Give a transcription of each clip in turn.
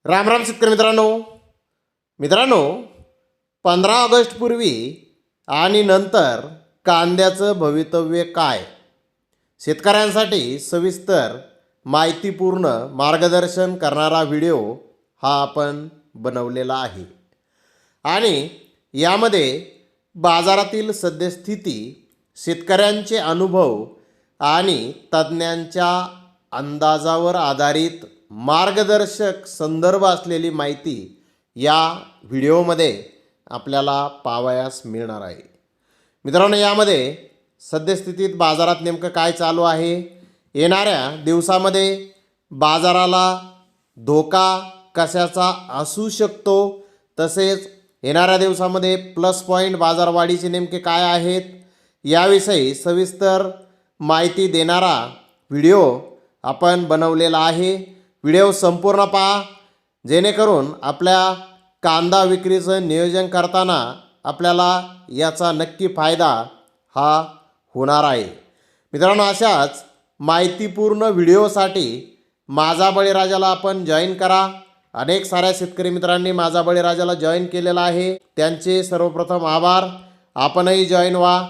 राम राम शेतकरी मित्रांनो 15 ऑगस्ट पूर्वी आणि नंतर कांद्याचं भवितव्य काय, शेतकऱ्यांसाठी सविस्तर माहितीपूर्ण मार्गदर्शन करणारा व्हिडिओ हा आपण बनवलेला आहे. आणि यामध्ये बाजारातील सद्यस्थिती, शेतकऱ्यांचे अनुभव आणि तज्ज्ञांच्या अंदाजावर आधारित मार्गदर्शक संदर्भ असलेली माहिती या व्हिडिओमध्ये आपल्याला पाहावयास मिळणार आहे. मित्रांनो, यामध्ये सद्यस्थितीत बाजारात नेमकं काय चालू आहे, येणाऱ्या दिवसामध्ये बाजाराला धोका कशाचा असू शकतो, तसेच येणाऱ्या दिवसामध्ये प्लस पॉईंट बाजारवाढीचे नेमके काय आहेत, याविषयी सविस्तर माहिती देणारा व्हिडिओ आपण बनवलेला आहे. व्हिडिओ संपूर्ण पहा, जेणेकरून आपल्या कांदा विक्रीचं नियोजन करताना आपल्याला याचा नक्की फायदा हा होणार आहे. मित्रांनो, अशाच माहितीपूर्ण व्हिडिओसाठी माझा बळीराजाला आपण जॉईन करा. अनेक साऱ्या शेतकरी मित्रांनी माझा बळीराजाला जॉईन केलेला आहे, त्यांचे सर्वप्रथम आभार. आपणही जॉईन व्हा,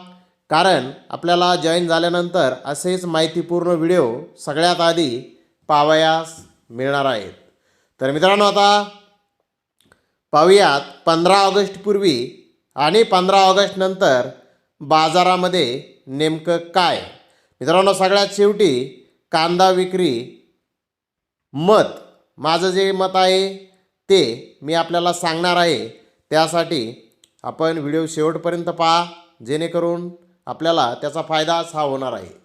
कारण आपल्याला जॉईन झाल्यानंतर असेच माहितीपूर्ण व्हिडिओ सगळ्यात आधी पाहावयास मिळणार आहेत. तर मित्रांनो, आता पाहूयात 15 ऑगस्ट पूर्वी आणि 15 ऑगस्ट नंतर बाजारामध्ये नेमकं काय. मित्रांनो, सगळ्यात शेवटी कांदा विक्री माझं जे मत आहे ते मी आपल्याला सांगणार आहे. त्यासाठी आपण व्हिडिओ शेवटपर्यंत पहा, जेणेकरून आपल्याला त्याचा फायदाच हा होणार आहे.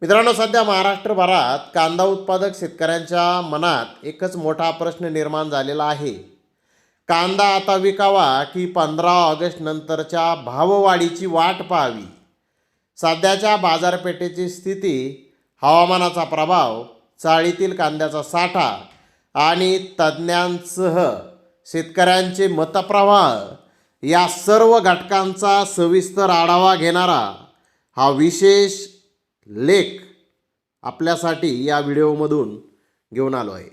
मित्रांनो, सध्या महाराष्ट्रभरात कांदा उत्पादक शेतकऱ्यांच्या मनात एकच मोठा प्रश्न निर्माण झालेला आहे. कांदा आता विकावा की 15 ऑगस्ट नंतरच्या भाववाढीची वाट पाहावी. सध्याच्या बाजारपेठेची स्थिती, हवामानाचा प्रभाव, चाळीतील कांद्याचा साठा आणि तज्ज्ञांसह शेतकऱ्यांचे मतप्रवाह या सर्व घटकांचा सविस्तर आढावा घेणारा हा विशेष लेख आपल्यासाठी या व्हिडिओमधून घेऊन आलो आहे.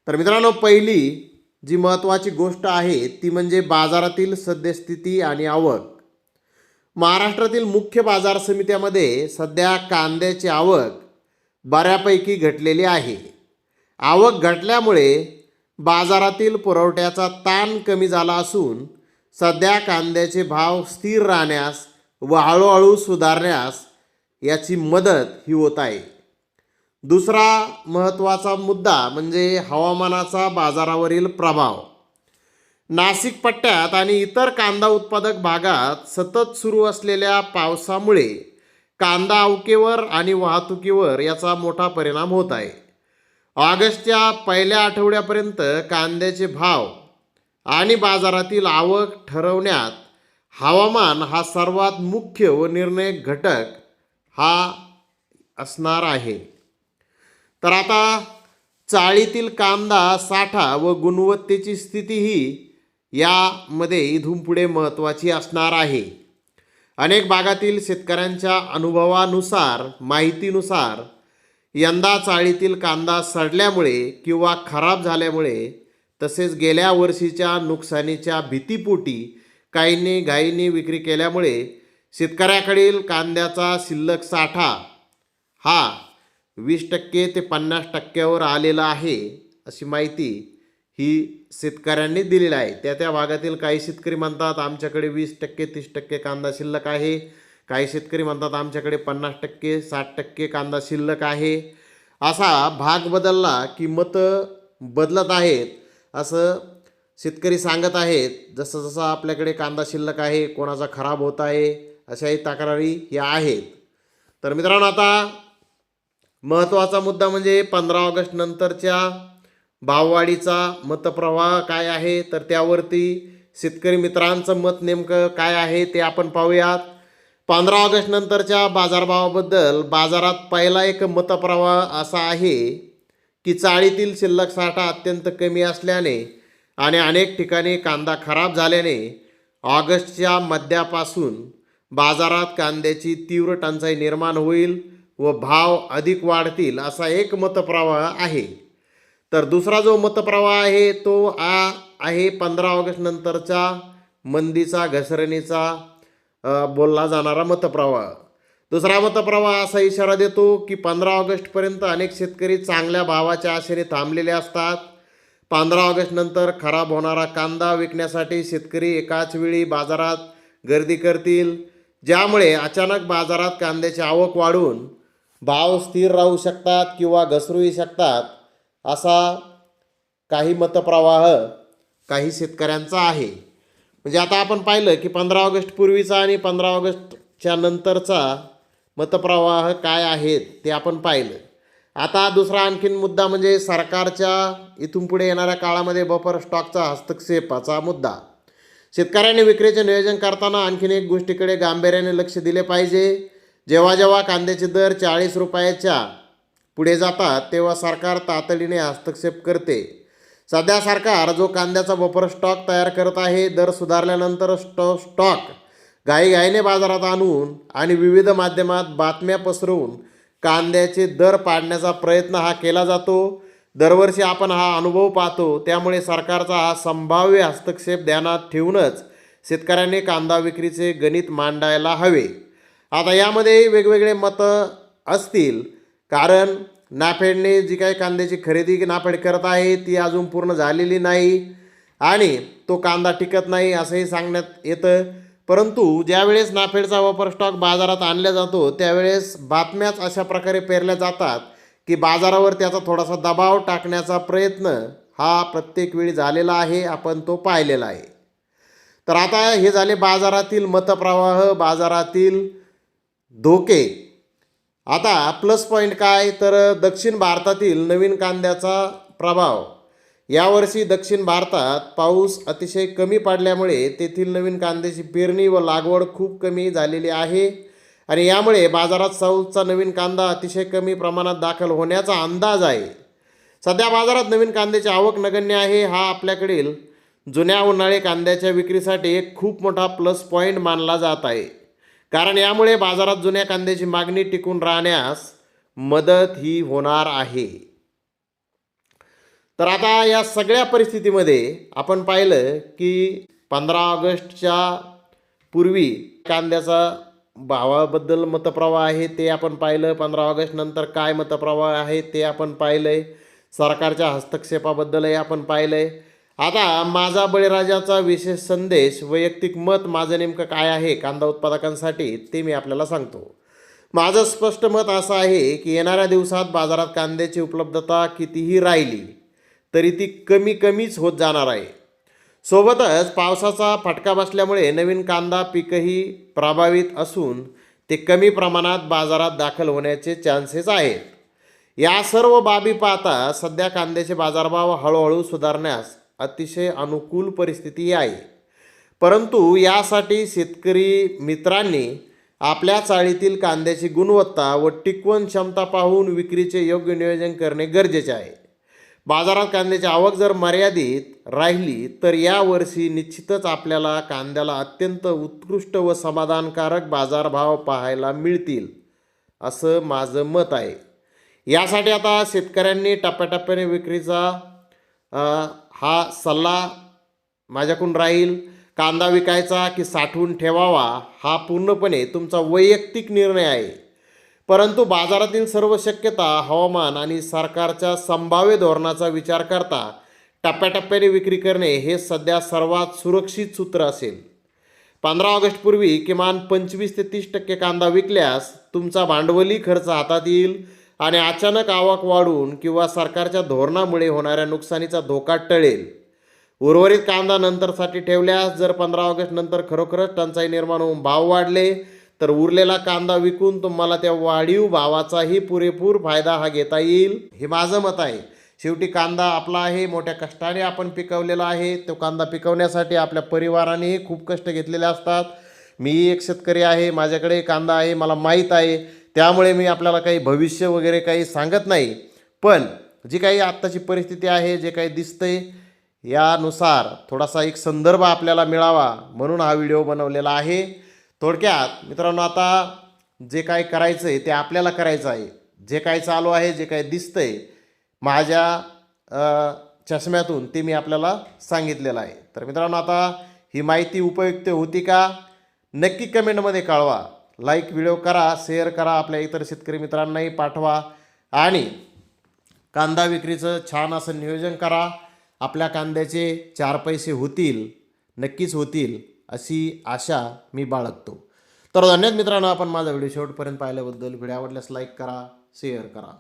तर मित्रांनो, पहिली जी महत्त्वाची गोष्ट आहे ती म्हणजे बाजारातील सद्यस्थिती आणि आवक. महाराष्ट्रातील मुख्य बाजार समित्यामध्ये सध्या कांद्याची आवक बऱ्यापैकी घटलेली आहे. आवक घटल्यामुळे बाजारातील पुरवठ्याचा ताण कमी झाला असून सध्या कांद्याचे भाव स्थिर राहण्यास व हळूहळू सुधारण्यास याची मदत ही होत आहे. दुसरा महत्त्वाचा मुद्दा म्हणजे हवामानाचा बाजारावरील प्रभाव. नाशिक पट्ट्यात आणि इतर कांदा उत्पादक भागात सतत सुरू असलेल्या पावसामुळे कांदा आवकेवर आणि वाहतुकीवर याचा मोठा परिणाम होत आहे. ऑगस्टच्या पहिल्या आठवड्यापर्यंत कांद्याचे भाव आणि बाजारातील आवक ठरवण्यात हवामान हा सर्वात मुख्य व निर्णायक घटक हा असणार आहे. तर आता चाळीतील कांदा साठा व गुणवत्तेची स्थितीही यामध्ये इथून पुढे महत्त्वाची असणार आहे. अनेक भागातील शेतकऱ्यांच्या अनुभवानुसार, माहितीनुसार यंदा चाळीतील कांदा सडल्यामुळे किंवा खराब झाल्यामुळे, तसेच गेल्या वर्षीच्या नुकसानीच्या भीतीपोटी काहींनी घाईने विक्री केल्यामुळे शेतकऱ्याकडील कांद्याचा शिल्लक साठा हा 20% ते 50% आलेला आहे, अशी माहिती ही शेतकऱ्यांनी दिलेली आहे. त्या भागातील काही शेतकरी म्हणतात आमच्याकडे 20% 30% कांदा शिल्लक आहे. काही शेतकरी म्हणतात आमच्याकडे 50% 60% कांदा शिल्लक आहे. असा भाग बदलला की मतं बदलत आहेत असं शेतकरी सांगत आहेत. जसं जसं आपल्याकडे कांदा शिल्लक आहे, कोणाचा खराब होत आहे, अशाही तक्रारी या आहेत. तर मित्रांनो, आता महत्त्वाचा मुद्दा म्हणजे 15 ऑगस्ट नंतरच्या भाववाढीचा मतप्रवाह काय आहे, तर त्यावरती शेतकरी मित्रांचं मत नेमकं काय आहे ते आपण पाहूयात. 15 ऑगस्ट नंतरच्या बाजारभावाबद्दल बाजारात पहिला एक मतप्रवाह असा आहे की चाळीतील शिल्लक साठा अत्यंत कमी असल्याने आणि अनेक ठिकाणी कांदा खराब झाल्याने ऑगस्टच्या मध्यापासून बाजारात कांद्याची तीव्र टंचाई निर्माण होईल व भाव अधिक वाढतील, असा एक मतप्रवाह आहे. तर दुसरा जो मतप्रवाह आहे तो आहे 15 ऑगस्ट नंतरच्या मंदीचा घसरणीचा बोलला जाणारा मतप्रवाह. दुसरा मतप्रवाह असा इशारा देतो की 15 ऑगस्टपर्यंत अनेक शेतकरी चांगल्या भावाच्या आशेने थांबलेले असतात. 15 ऑगस्ट नंतर खराब होणारा कांदा विकण्यासाठी शेतकरी एकाच वेळी बाजारात गर्दी करतील, ज्यामुळे अचानक बाजारात कांद्याची आवक वाढून भाव स्थिर राहू शकतात किंवा घसरूही शकतात, असा काही मतप्रवाह काही शेतकऱ्यांचा आहे. म्हणजे आता आपण पाहिलं की 15 ऑगस्ट पूर्वीचा आणि 15 ऑगस्टच्या नंतरचा मतप्रवाह काय आहेत ते आपण पाहिलं. आता दुसरा आणखीन मुद्दा म्हणजे सरकारच्या इथून पुढे येणाऱ्या काळामध्ये बफर स्टॉकचा हस्तक्षेपाचा मुद्दा. शेतकऱ्यांनी विक्रीचे नियोजन करताना आणखीन एक गोष्टीकडे गांभीर्याने लक्ष दिले पाहिजे. जेव्हा जेव्हा कांद्याचे दर 40 रुपयाच्या पुढे जातात तेव्हा सरकार तातडीने हस्तक्षेप करते. सध्या सरकार जो कांद्याचा बफर स्टॉक तयार करत आहे, दर सुधारल्यानंतर स्टॉक घाईघाईने बाजारात आणून आणि विविध माध्यमात बातम्या पसरवून कांद्याचे दर पाडण्याचा प्रयत्न हा केला जातो. दरवर्षी आपण हा अनुभव पाहतो. त्यामुळे सरकारचा हा संभाव्य हस्तक्षेप ध्यानात ठेवूनच शेतकऱ्यांनी कांदा विक्रीचे गणित मांडायला हवे. आता यामध्ये वेगवेगळे मतं असतील, कारण नाफेडने जी काही कांद्याची खरेदी नाफेड करत आहे ती अजून पूर्ण झालेली नाही आणि तो कांदा टिकत नाही असंही सांगण्यात येतं. परंतु ज्यावेळेस नाफेडचा बफर स्टॉक बाजारात आणला जातो त्यावेळेस बातम्याच अशा प्रकारे पेरल्या जातात की बाजारावर त्याचा थोडासा दबाव टाकण्याचा प्रयत्न हा प्रत्येक वेळी झालेला आहे, आपण तो पाहिलेला आहे. तर आता हे झाले बाजारातील मतप्रवाह, बाजारातील धोके. आता प्लस पॉईंट काय, तर दक्षिण भारतातील नवीन कांद्याचा प्रभाव. यावर्षी दक्षिण भारतात पाऊस अतिशय कमी पडल्यामुळे तेथील नवीन कांद्याची पेरणी व लागवड खूप कमी झालेली आहे आणि यामुळे बाजारात साऊथचा नवीन कांदा अतिशय कमी प्रमाणात दाखल होण्याचा अंदाज आहे. सध्या बाजारात नवीन कांद्याची आवक नगण्य आहे. हा आपल्याकडील जुन्या उन्हाळी कांद्याच्या विक्रीसाठी एक खूप मोठा प्लस पॉईंट मानला जात आहे, कारण यामुळे बाजारात जुन्या कांद्याची मागणी टिकून राहण्यास मदत ही होणार आहे. तर आता या सगळ्या परिस्थितीमध्ये आपण पाहिलं की 15 ऑगस्टच्या पूर्वी कांद्याचा भावाबद्दल मतप्रवाह आहे ते आपण पाहिलं. 15 ऑगस्ट नंतर काय मतप्रवाह आहे ते आपण पाहिलं आहे. सरकारच्या हस्तक्षेपाबद्दलही आपण पाहिलं आहे. आता माझा बळीराजाचा विशेष संदेश, वैयक्तिक मत माझं नेमकं काय आहे कांदा उत्पादकांसाठी ते मी आपल्याला सांगतो. माझं स्पष्ट मत असं आहे की येणाऱ्या दिवसात बाजारात कांद्याची उपलब्धता कितीही राहिली तरी ती कमीच होत जाणार आहे. सोबतच पावसाचा फटका बसल्यामुळे नवीन कांदा पीकही प्रभावित असून ते कमी प्रमाणात बाजारात दाखल होण्याचे चान्सेस आहेत. या सर्व बाबी पाहता सध्या कांद्याचे बाजारभाव हळूहळू सुधारण्यास अतिशय अनुकूल परिस्थिती आहे. परंतु यासाठी शेतकरी मित्रांनी आपल्या चाळीतील कांद्याची गुणवत्ता व टिकवण क्षमता पाहून विक्रीचे योग्य नियोजन करणे गरजेचे आहे. बाजारात कांद्याची आवक जर मर्यादित राहिली तर यावर्षी निश्चितच आपल्याला कांद्याला अत्यंत उत्कृष्ट व समाधानकारक बाजारभाव पाहायला मिळतील, असं माझं मत आहे. यासाठी आता शेतकऱ्यांनी टप्प्याटप्प्याने विक्रीचा हा सल्ला माझ्याकडून राहील. कांदा विकायचा की साठवून ठेवावा हा पूर्णपणे तुमचा वैयक्तिक निर्णय आहे. परंतु बाजारातील सर्व शक्यता, हवामान आणि सरकारच्या संभाव्य धोरणाचा विचार करता टप्प्याटप्प्याने विक्री करणे हे सध्या सर्वात सुरक्षित सूत्र असेल. 15 ऑगस्टपूर्वी किमान 25 ते 30% कांदा विकल्यास तुमचा भांडवली खर्च हातात येईल आणि अचानक आवक वाढून किंवा सरकारच्या धोरणामुळे होणाऱ्या नुकसानीचा धोका टळेल. उर्वरित कांदा नंतरसाठी ठेवल्यास जर 15 ऑगस्ट नंतर खरोखरच टंचाई निर्माण होऊन भाव वाढले तर उरलेला कांदा विकून तुम्हाला त्या वाढीव भावाचाही पुरेपूर फायदा हा घेता येईल, हे माझं मत आहे. शेवटी कांदा आपला आहे, मोठ्या कष्टाने आपण पिकवलेला आहे. तो कांदा पिकवण्यासाठी आपल्या परिवारानेही खूप कष्ट घेतलेले असतात. मी एक शेतकरी आहे, माझ्याकडे कांदा आहे, मला माहीत आहे. त्यामुळे मी आपल्याला काही भविष्य वगैरे काही सांगत नाही, पण जी काही आत्ताची परिस्थिती आहे, जे काही दिसतंय यानुसार थोडासा एक संदर्भ आपल्याला मिळावा म्हणून हा व्हिडिओ बनवलेला आहे. थोडक्यात मित्रांनो, आता जे काय करायचं आहे ते आपल्याला करायचं आहे. जे काय चालू आहे, जे काय दिसतंय, माझ्या चष्म्यातून ते मी आपल्याला सांगितलेलं आहे. तर मित्रांनो, आता ही माहिती उपयुक्त होती का नक्की कमेंटमध्ये कळवा. लाईक व्हिडिओ करा, शेअर करा, आपल्या इतर शेतकरी मित्रांनाही पाठवा आणि कांदा विक्रीचं छान असं नियोजन करा. आपल्या कांद्याचे 4 पैसे होतील, नक्कीच होतील अशी आशा मी बाळगतो. तर धन्यवाद मित्रांनो, आपण माझा व्हिडिओ शेवटपर्यंत पाहिल्याबद्दल. व्हिडिओ आवडल्यास लाईक करा, शेअर करा.